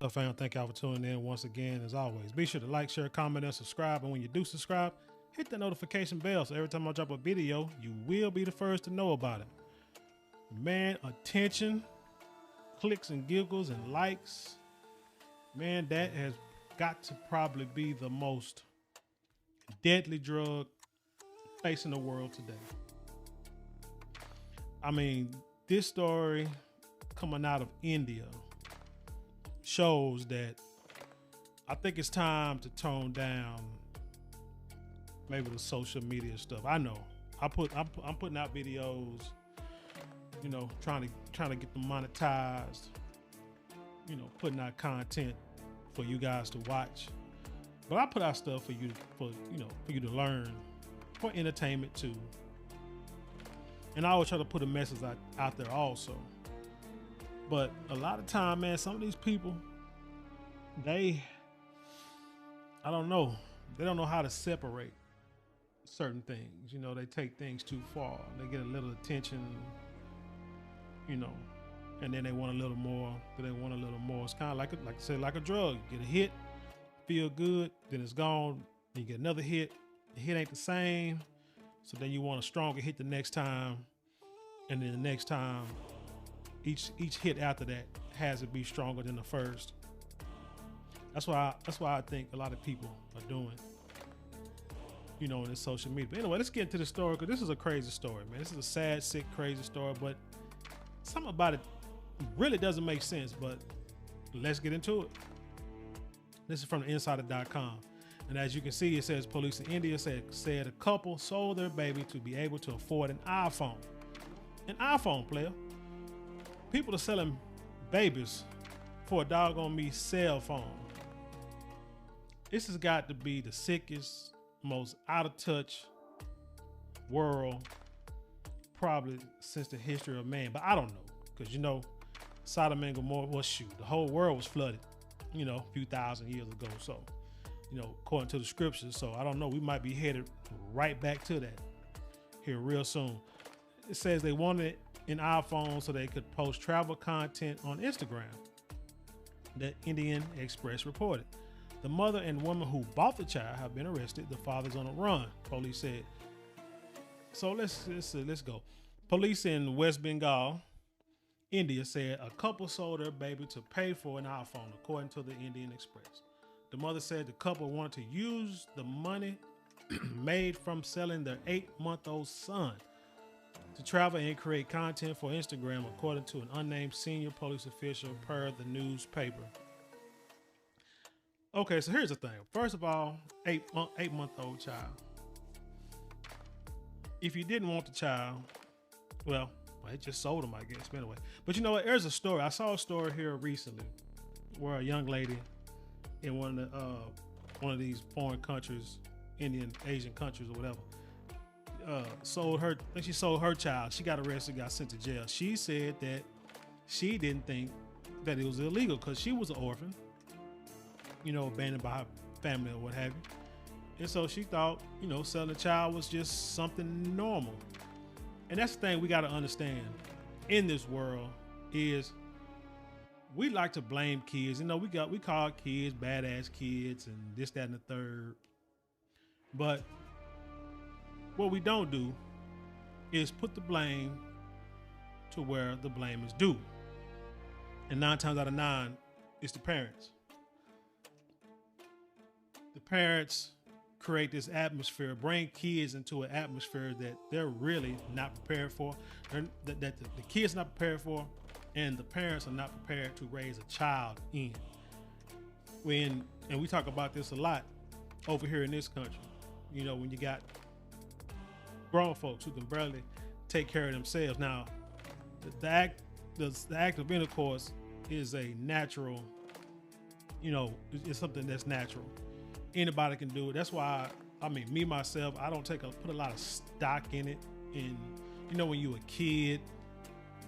So, fam, thank y'all for tuning in once again. As always, be sure to like, share, comment, and subscribe. And when you do subscribe, hit the notification bell so every time I drop a video, you will be the first to know about it. Man, attention, clicks and giggles and likes. Man, that has got to probably be the most deadly drug facing the world today. I mean, this story coming out of India shows that I think it's time to tone down maybe the social media stuff. I know I'm putting out videos, you know, trying to get them monetized, you know, putting out content for you guys to watch. But I put out stuff for you to learn, for entertainment too. And I always try to put a message out there also. But a lot of time, man, some of these people, I don't know. They don't know how to separate certain things. You know, they take things too far. They get a little attention, you know, and then they want a little more. It's kind of like a drug. You get a hit, feel good, then it's gone. Then you get another hit. The hit ain't the same. So then you want a stronger hit the next time. And then the next time, each hit after that has to be stronger than the first. That's why I think a lot of people are doing, you know, in this social media. But anyway, let's get into the story, because this is a crazy story, man. This is a sad, sick, crazy story, but something about it really doesn't make sense. But let's get into it. This is from the insider.com. And as you can see, it says police in India said a couple sold their baby to be able to afford an iPhone. An iPhone, player. People are selling babies for a doggone me cell phone. This has got to be the sickest, most out of touch world probably since the history of man. But I don't know, because you know, Sodom and Gomorrah the whole world was flooded, you know, a few thousand years ago. So, you know, according to the scriptures. So I don't know. We might be headed right back to that here real soon. It says they wanted an iPhone so they could post travel content on Instagram. The Indian Express reported. The mother and woman who bought the child have been arrested. The father's on a run, police said. So let's go. Police in West Bengal, India, said a couple sold their baby to pay for an iPhone, according to the Indian Express. The mother said the couple wanted to use the money made from selling their 8-month-old son to travel and create content for Instagram, according to an unnamed senior police official per the newspaper. Okay, so here's the thing. First of all, 8-month-old child. If you didn't want the child, well, they just sold him, I guess. But anyway, but you know what? There's a story. I saw a story here recently where a young lady in one of these foreign countries, Indian, Asian countries, or whatever, she sold her child. She got arrested, got sent to jail. She said that she didn't think that it was illegal because she was an orphan, you know, abandoned by her family or what have you. And so she thought, you know, selling a child was just something normal. And that's the thing we got to understand in this world is we like to blame kids. You know, we call kids badass kids and this, that, and the third. But what we don't do is put the blame to where the blame is due. And 9 times out of 9, it's the parents. The parents create this atmosphere, bring kids into an atmosphere that they're really not prepared for, that the kids not prepared for, and the parents are not prepared to raise a child in. And we talk about this a lot over here in this country. You know, when you got grown folks who can barely take care of themselves. Now, the act of intercourse is a natural, you know, it's something that's natural. Anybody can do it. That's why, I mean, me, myself, I don't put a lot of stock in it. And, you know, when you a kid,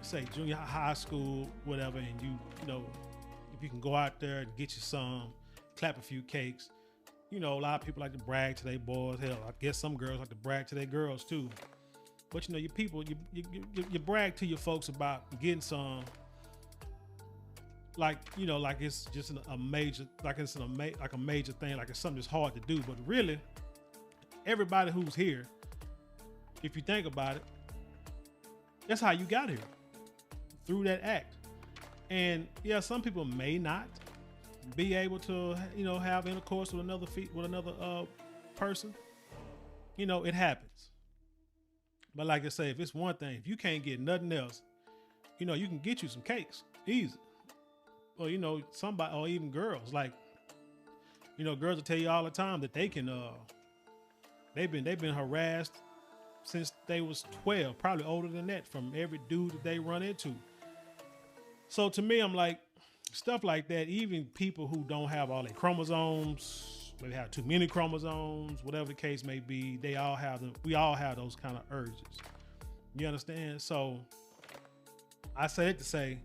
say junior high school, whatever, and you know, if you can go out there and get you some, clap a few cakes, you know, a lot of people like to brag to their boys. Hell, I guess some girls like to brag to their girls too. But you know, you brag to your folks about getting some, like, you know, like it's just a major, like it's like a major thing, like it's something that's hard to do. But really, everybody who's here, if you think about it, that's how you got here, through that act. And yeah, some people may not be able to, you know, have intercourse with another person. You know, it happens. But like I say, if it's one thing, if you can't get nothing else, you know, you can get you some cakes easy. Or, you know, somebody, or even girls, like, you know, girls will tell you all the time that they can, they've been harassed since they was 12, probably older than that, from every dude that they run into. So to me, I'm like, stuff like that, even people who don't have all their chromosomes, maybe have too many chromosomes, whatever the case may be, we all have those kind of urges. You understand? So I say it to say,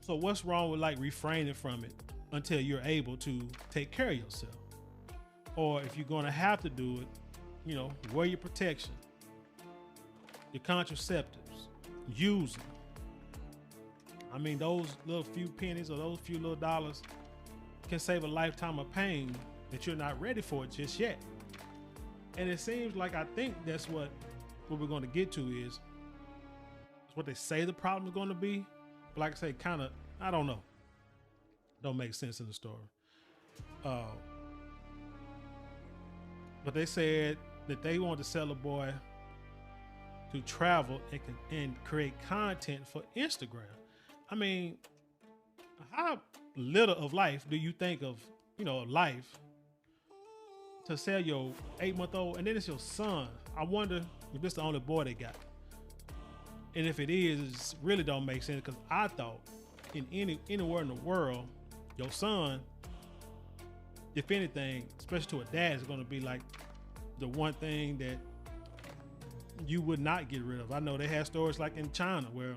so what's wrong with like refraining from it until you're able to take care of yourself? Or if you're going to have to do it, you know, wear your protection, your contraceptives, use them. I mean, those little few pennies or those few little dollars can save a lifetime of pain that you're not ready for just yet. And it seems like, I think that's what we're going to get to is what they say the problem is going to be. But like I say, kind of, I don't know. Don't make sense in the story. But they said that they wanted to sell a boy to travel and create content for Instagram. I mean, how little of life do you think of, you know, life to sell your 8-month-old, and then it's your son? I wonder if this is the only boy they got. And if it is, it really don't make sense, because I thought in anywhere in the world, your son, if anything, especially to a dad, is going to be like the one thing that you would not get rid of. I know they had stories like in China where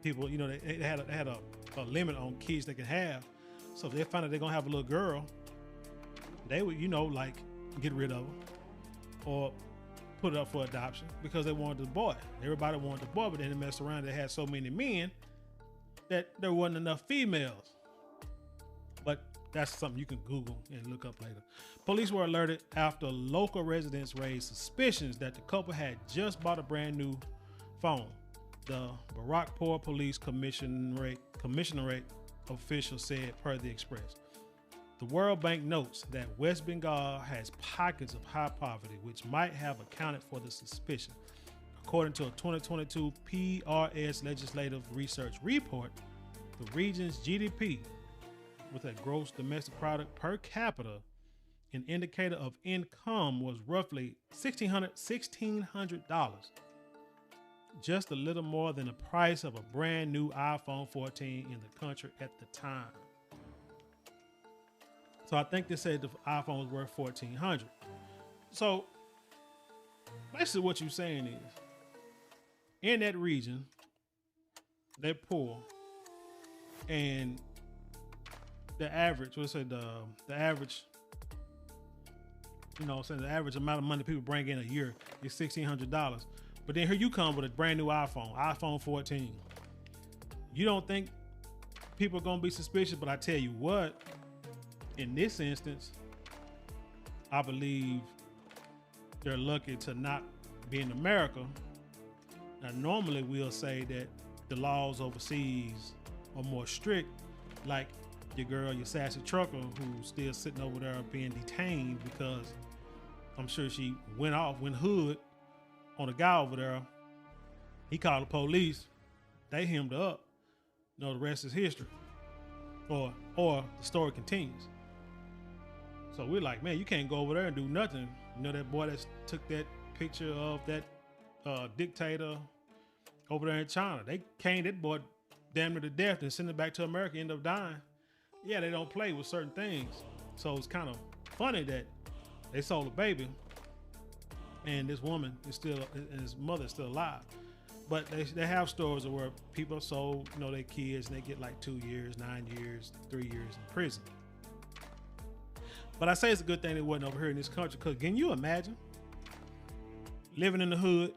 people, you know, they had a limit on kids they can have. So if they find out they're going to have a little girl, they would, you know, like get rid of her or put it up for adoption because they wanted the boy. Everybody wanted the boy, but then they messed around. They had so many men that there wasn't enough females. But that's something you can Google and look up later. Police were alerted after local residents raised suspicions that the couple had just bought a brand new phone. The Barakpur Police Commissionerate official said per the Express. The World Bank notes that West Bengal has pockets of high poverty, which might have accounted for the suspicion. According to a 2022 PRS Legislative Research report, the region's GDP, with a gross domestic product per capita, an indicator of income, was roughly $1,600, just a little more than the price of a brand new iPhone 14 in the country at the time. So I think they said the iPhone was worth $1,400. So basically what you're saying is, in that region, they're poor, and the average, let's say the average, you know, saying the average amount of money people bring in a year is $1,600. But then here you come with a brand new iPhone 14. You don't think people are gonna be suspicious? But I tell you what, in this instance, I believe they're lucky to not be in America. Now, normally we'll say that the laws overseas are more strict, like your girl, your sassy trucker, who's still sitting over there being detained because I'm sure she went hood on a guy over there. He called the police. They hemmed her up. You know, the rest is history. Or the story continues. So we're like, man, you can't go over there and do nothing. You know, that boy that took that picture of that dictator over there in China. They caned that boy damn near to death and sent him back to America, end up dying. Yeah, they don't play with certain things. So it's kind of funny that they sold a baby and this woman is still, and his mother is still alive. But they have stories of where people sold, you know, their kids and they get like 2 years, 9 years, 3 years in prison. But I say it's a good thing it wasn't over here in this country, because can you imagine living in the hood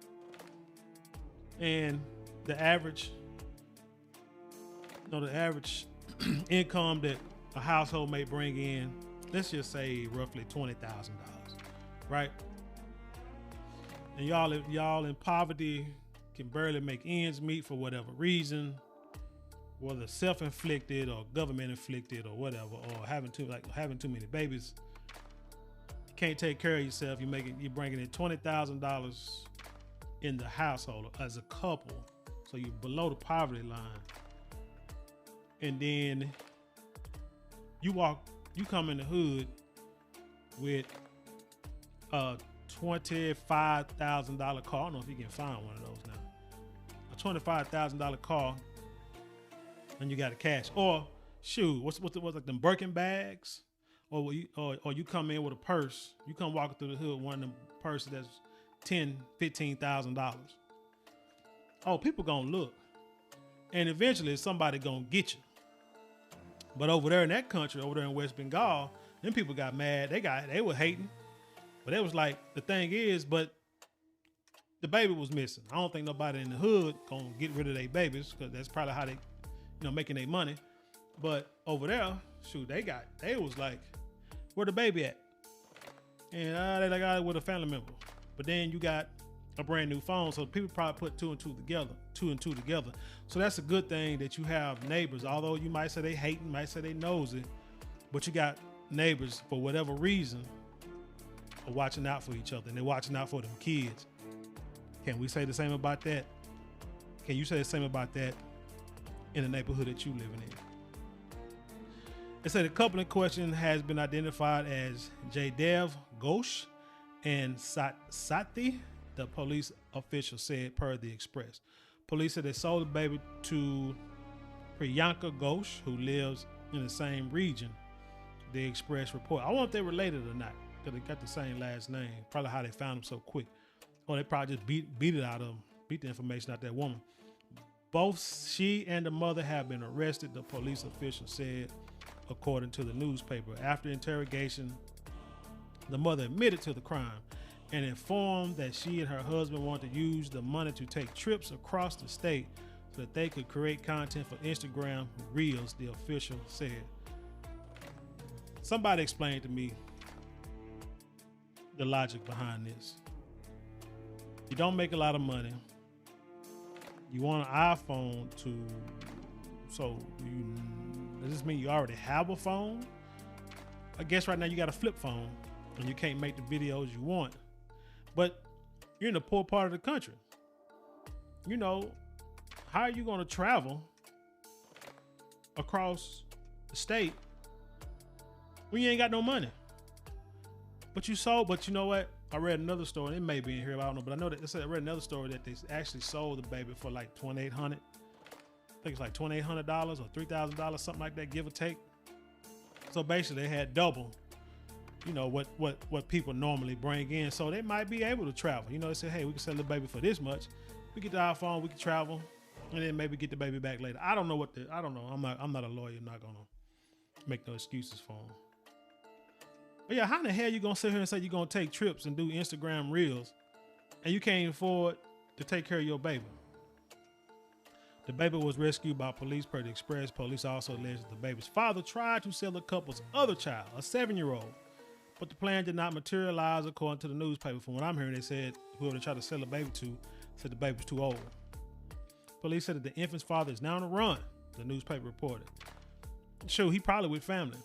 and the average the average income that a household may bring in, let's just say roughly $20,000, right? And y'all in poverty can barely make ends meet for whatever reason, whether self-inflicted or government-inflicted or whatever, or having too many babies. You can't take care of yourself. You're bringing in $20,000 in the household as a couple, so you're below the poverty line. And then you come in the hood with a $25,000 car. I don't know if you can find one of those now. A $25,000 car, and you got a cash. Or shoot, what's like them Birkin bags? Or you come in with a purse. You come walking through the hood with one of them purses that's $10,000-$15,000. Oh, people gonna look, and eventually somebody gonna get you. But over there in that country, over there in West Bengal, them people got mad. They were hating, but it was like, the thing is, but the baby was missing. I don't think nobody in the hood gonna get rid of their babies, because that's probably how they, making their money. But over there, shoot, they was like, where the baby at? And they got it with a family member. But then you got a brand new phone, so people probably put two and two together. So that's a good thing that you have neighbors. Although you might say they hating, might say they nosy, but you got neighbors for whatever reason are watching out for each other, and they're watching out for them kids. Can we say the same about that? Can you say the same about that in the neighborhood that you living in? It said the couple in question has been identified as Jaydev Ghosh and Sati, the police official said, per the Express. Police said they sold the baby to Priyanka Ghosh, who lives in the same region, the Express report. I wonder if they're related or not, because they got the same last name. Probably how they found him so quick. Or they probably just beat it out of him, beat the information out of that woman. Both she and the mother have been arrested, the police official said, according to the newspaper. After interrogation, the mother admitted to the crime and informed that she and her husband wanted to use the money to take trips across the state so that they could create content for Instagram Reels, the official said. Somebody explain to me the logic behind this. You don't make a lot of money. You want an iPhone does this mean you already have a phone? I guess right now you got a flip phone and you can't make the videos you want. But you're in the poor part of the country. How are you going to travel across the state when you ain't got no money? But you know what? I read another story. It may be in here, I don't know, but I know that I read another story that they actually sold the baby for like $2,800. I think it's like $2,800 or $3,000, something like that, give or take. So basically, they had double, what people normally bring in. So they might be able to travel. They say, hey, we can sell the baby for this much. We get the iPhone, we can travel, and then maybe get the baby back later. I don't know. I'm not a lawyer. I'm not gonna make no excuses for them. But yeah, how in the hell you gonna sit here and say you're gonna take trips and do Instagram Reels, and you can't afford to take care of your baby? The baby was rescued by police per the Express. Police also alleged that the baby's father tried to sell the couple's other child, a 7-year-old, but the plan did not materialize, according to the newspaper. From what I'm hearing, they said whoever they tried to sell the baby to said the baby was too old. Police said that the infant's father is now on the run, the newspaper reported. Sure, he probably with family.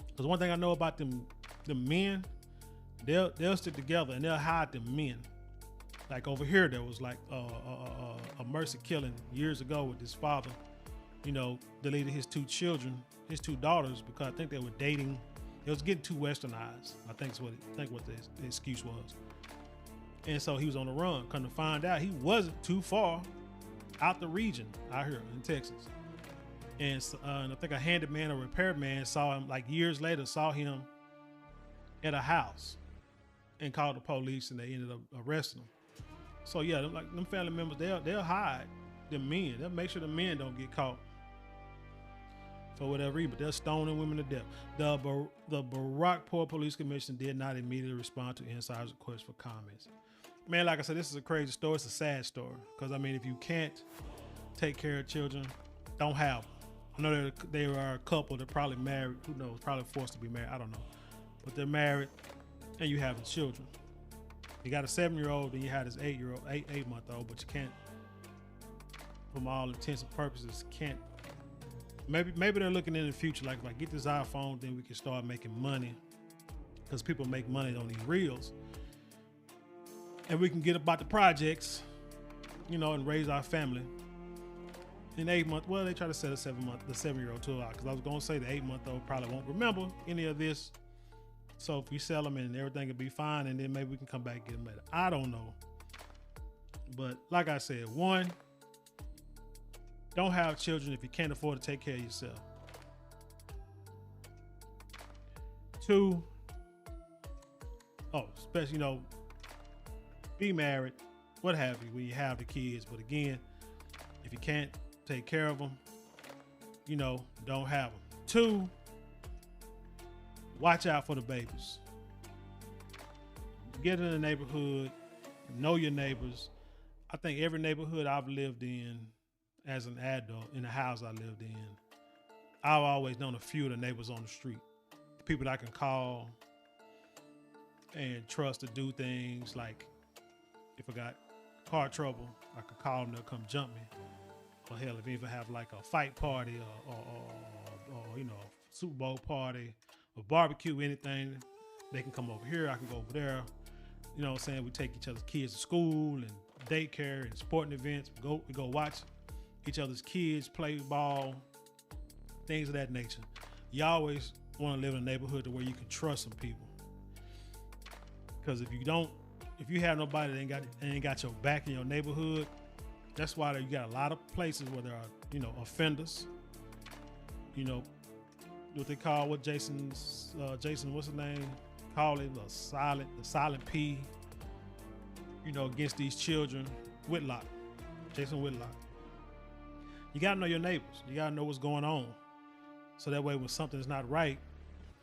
Because one thing I know about them men, they'll stick together and they'll hide them men. Like over here, there was like a mercy killing years ago with this father, deleted his two daughters, because I think they were dating. It was getting too westernized. I think what the excuse was. And so he was on the run. Come to find out, he wasn't too far out the region out here in Texas. And I think a handyman or repairman saw him like years later, saw him at a house and called the police, and they ended up arresting him. So yeah, them family members, they'll hide the men. They'll make sure the men don't get caught for whatever reason, but they're stoning women to death. The Barakpur Police Commission did not immediately respond to Insider's request for comments. Man, like I said, this is a crazy story. It's a sad story, because if you can't take care of children, don't have them. I know they are a couple that probably married. Who knows? Probably forced to be married. I don't know. But they're married, and you having children. You got a 7-year-old, and you had this 8-year-old, 8-month-old, but you can't, from all intents and purposes, can't. Maybe they're looking in the future, like if I get this iPhone, then we can start making money, because people make money on these reels, and we can get about the projects, and raise our family. In 8 months, well, they try to set the 7-year-old to a lot, because I was gonna say the 8-month-old probably won't remember any of this. So if we sell them and everything will be fine, and then maybe we can come back and get them later. I don't know. But like I said, one, don't have children if you can't afford to take care of yourself. 2, especially, be married, what have you, when you have the kids. But again, if you can't take care of them, don't have them. 2, watch out for the babies. Get in the neighborhood, know your neighbors. I think every neighborhood I've lived in as an adult, in the house I lived in, I've always known a few of the neighbors on the street. People that I can call and trust to do things, like if I got car trouble, I could call them, they'll come jump me. Or hell, if you even have like a fight party or Super Bowl party or barbecue, anything, they can come over here, I can go over there. You know what I'm saying? We take each other's kids to school and daycare and sporting events. We go watch each other's kids play ball, things of that nature. You always want to live in a neighborhood to where you can trust some people. Because if you have nobody that ain't got your back in your neighborhood, that's why you got a lot of places where there are, offenders. What they call, Jason, what's his name? Call it the silent P, against these children. Jason Whitlock. You gotta know your neighbors. You gotta know what's going on. So that way when something's not right,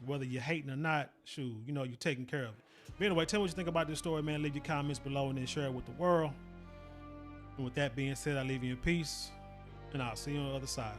whether you're hating or not, you're taking care of it. But anyway, tell me what you think about this story, man. Leave your comments below and then share it with the world. And with that being said, I leave you in peace, and I'll see you on the other side.